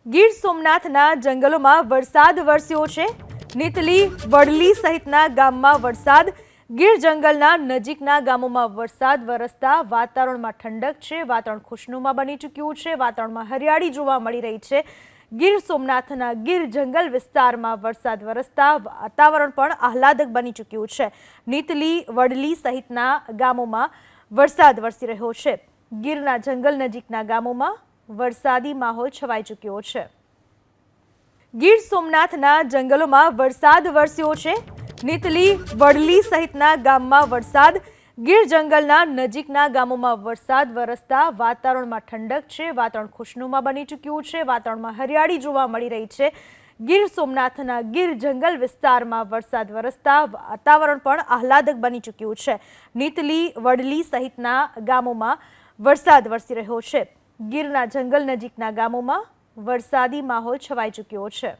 ગીર સોમનાથના જંગલોમાં વરસાદ વરસ્યો છે। નીતલી, વડલી સહિતના ગામમાં વરસાદ। ગીર જંગલના નજીકના ગામોમાં વરસાદ વરસતા વાતાવરણમાં ઠંડક છે। વાતાવરણ ખુશનુમા બની ચૂક્યું છે। વાતાવરણમાં હરિયાળી જોવા મળી રહી છે। ગીર સોમનાથના ગીર જંગલ વિસ્તારમાં વરસાદ વરસતા વાતાવરણ પણ આહલાદક બની ચૂક્યું છે। નીતલી, વડલી સહિતના ગામોમાં વરસાદ વરસી રહ્યો છે। ગીરના જંગલ નજીકના ગામોમાં વરસાદી માહોલ છવાઈ ચૂક્યો છે। ગીર સોમનાથના જંગલોમાં વરસાદ વરસ્યો છે। નીતલી, વડલી સહિતના ગામમાં વરસાદ। ગીર જંગલના નજીકના ગામોમાં વરસાદ વરસતા વાતાવરણમાં ઠંડક છે। વાતાવરણ ખુશનુમા બની ચૂક્યું છે। વાતાવરણમાં હરિયાળી જોવા મળી રહી છે। ગીર સોમનાથના ગીર જંગલ વિસ્તારમાં વરસાદ વરસતા વાતાવરણ પણ આહલાદક બની ચૂક્યું છે। નીતલી, વડલી સહિતના ગામોમાં વરસાદ વરસી રહ્યો છે। ગીરના જંગલ નજીકના ગામોમાં વરસાદી માહોલ છવાઈ ચૂક્યો છે।